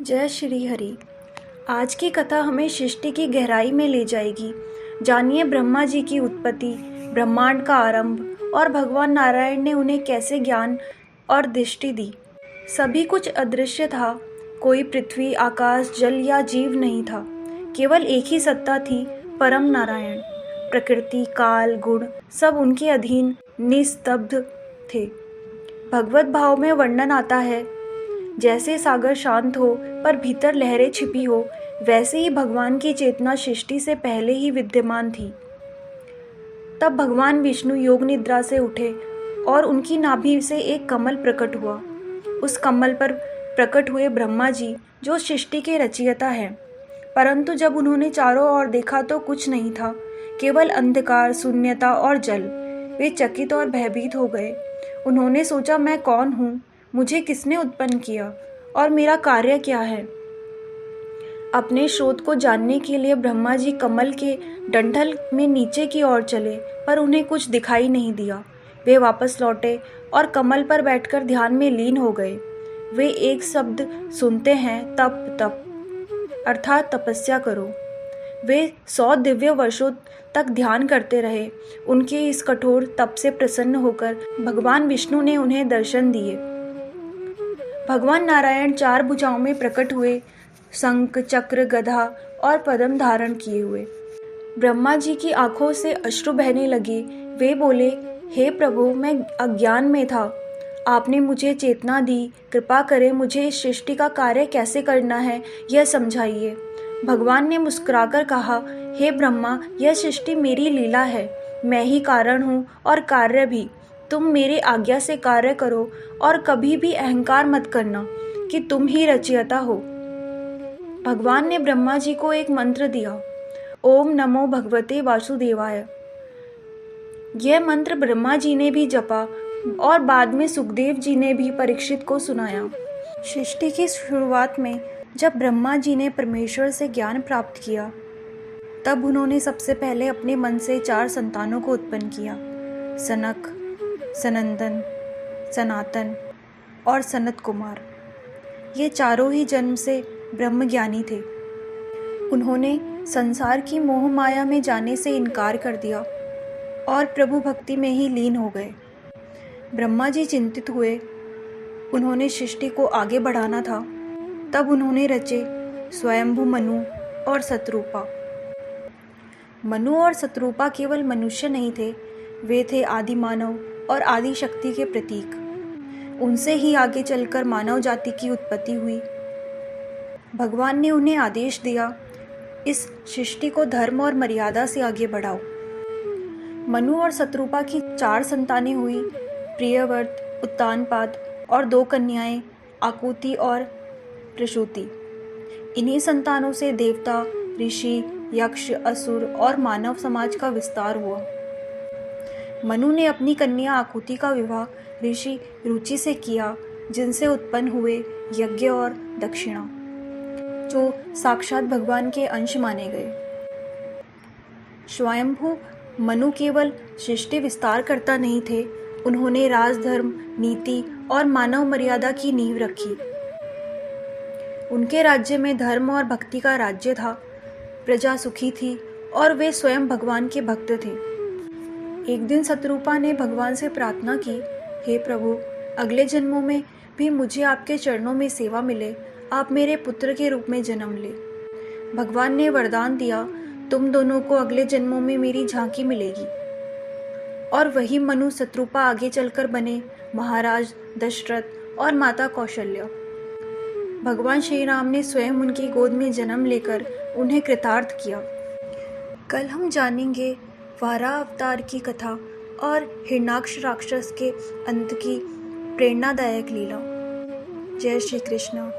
जय श्री हरि। आज की कथा हमें सृष्टि की गहराई में ले जाएगी। जानिए ब्रह्मा जी की उत्पत्ति, ब्रह्मांड का आरंभ और भगवान नारायण ने उन्हें कैसे ज्ञान और दृष्टि दी। सभी कुछ अदृश्य था, कोई पृथ्वी, आकाश, जल या जीव नहीं था। केवल एक ही सत्ता थी, परम नारायण। प्रकृति, काल, गुण सब उनके अधीन निस्तब्ध थे। भगवत भाव में वर्णन आता है, जैसे सागर शांत हो पर भीतर लहरें छिपी हो, वैसे ही भगवान की चेतना सृष्टि से पहले ही विद्यमान थी। तब भगवान विष्णु योग निद्रा से उठे और उनकी नाभि से एक कमल प्रकट हुआ। उस कमल पर प्रकट हुए ब्रह्मा जी, जो सृष्टि के रचयिता हैं। परंतु जब उन्होंने चारों ओर देखा तो कुछ नहीं था, केवल अंधकार, शून्यता और जल। वे चकित और भयभीत हो गए। उन्होंने सोचा, मैं कौन हूँ, मुझे किसने उत्पन्न किया और मेरा कार्य क्या है। अपने स्रोत को जानने के लिए ब्रह्मा जी कमल के डंठल में नीचे की ओर चले, पर उन्हें कुछ दिखाई नहीं दिया। वे वापस लौटे और कमल पर बैठकर ध्यान में लीन हो गए। वे एक शब्द सुनते हैं, तप तप, अर्थात तपस्या करो। वे 100 दिव्य वर्षों तक ध्यान करते रहे। उनके इस कठोर तप से प्रसन्न होकर भगवान विष्णु ने उन्हें दर्शन दिए। भगवान नारायण 4 भुजाओं में प्रकट हुए, शंख, चक्र, गदा और पद्म धारण किए हुए। ब्रह्मा जी की आंखों से अश्रु बहने लगे। वे बोले, हे प्रभु, मैं अज्ञान में था, आपने मुझे चेतना दी, कृपा करें मुझे इस सृष्टि का कार्य कैसे करना है यह समझाइए। भगवान ने मुस्कुराकर कहा, हे ब्रह्मा, यह सृष्टि मेरी लीला है, मैं ही कारण हूँ और कार्य भी। तुम मेरे आज्ञा से कार्य करो और कभी भी अहंकार मत करना कि तुम ही रचयिता हो। भगवान ने ब्रह्मा जी को एक मंत्र दिया, ओम नमो भगवते वासुदेवाय। यह मंत्र ब्रह्मा जी ने भी जपा और बाद में सुखदेव जी ने भी परीक्षित को सुनाया। सृष्टि की शुरुआत में जब ब्रह्मा जी ने परमेश्वर से ज्ञान प्राप्त किया, तब उन्होंने सबसे पहले अपने मन से 4 संतानों को उत्पन्न किया, सनक, सनंदन, सनातन और सनत कुमार। ये चारों ही जन्म से ब्रह्मज्ञानी थे। उन्होंने संसार की मोह माया में जाने से इनकार कर दिया और प्रभु भक्ति में ही लीन हो गए। ब्रह्मा जी चिंतित हुए, उन्होंने सृष्टि को आगे बढ़ाना था। तब उन्होंने रचे स्वयंभू मनु और शतरूपा। मनु और शतरूपा केवल मनुष्य नहीं थे, वे थे आदि मानव और आदि शक्ति के प्रतीक। उनसे ही आगे चलकर मानव जाति की उत्पत्ति हुई। भगवान ने उन्हें आदेश दिया, इस सृष्टि को धर्म और मर्यादा से आगे बढ़ाओ। मनु और शतरूपा की 4 संतानें हुई, प्रियव्रत, उत्तानपाद और 2 कन्याएं, आकुति और प्रसूति। इन्हीं संतानों से देवता, ऋषि, यक्ष, असुर और मानव समाज का विस्तार हुआ। मनु ने अपनी कन्या आकुति का विवाह ऋषि रुचि से किया, जिनसे उत्पन्न हुए यज्ञ और दक्षिणा, जो साक्षात भगवान के अंश माने गए। स्वयंभू मनु केवल सृष्टि विस्तार करता नहीं थे, उन्होंने राजधर्म, नीति और मानव मर्यादा की नींव रखी। उनके राज्य में धर्म और भक्ति का राज्य था, प्रजा सुखी थी और वे स्वयं भगवान के भक्त थे। एक दिन शतरूपा ने भगवान से प्रार्थना की, हे प्रभु, अगले जन्मों में भी मुझे आपके चरणों में सेवा मिले, आप मेरे पुत्र के रूप में जन्म ले। भगवान ने वरदान दिया, तुम दोनों को अगले जन्मों में मेरी झांकी मिलेगी। और वही मनु शतरूपा आगे चलकर बने महाराज दशरथ और माता कौशल्या। भगवान श्री राम ने स्वयं उनकी गोद में जन्म लेकर उन्हें कृतार्थ किया। कल हम जानेंगे वाराह अवतार की कथा और हिरण्याक्ष राक्षस के अंत की प्रेरणादायक लीला। जय श्री कृष्ण।